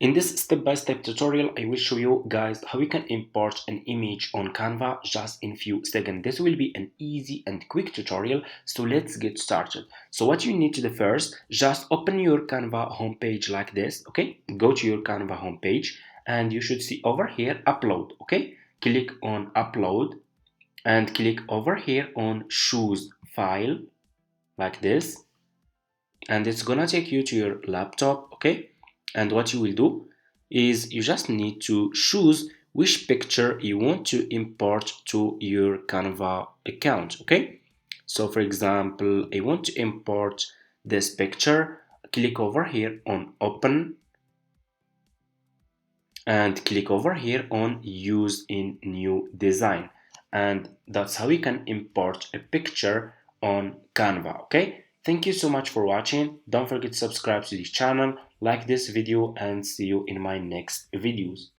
In this step-by-step tutorial, I will show you guys how you can import an image on Canva just in few seconds. This will be an easy and quick tutorial, so let's get started. So what you need to do first, just open your Canva homepage like this, okay? Go to your Canva homepage and you should see over here, upload, okay? Click on upload and click over here on choose file like this, and it's gonna take you to your laptop, okay? And what you will do is you just need to choose which picture you want to import to your Canva account, okay? So for example, I want to import this picture. Click over here on open and click over here on use in new design, and that's how you can import a picture on Canva. Okay, thank you so much for watching. Don't forget to subscribe to this channel, like this video, and see you in my next videos.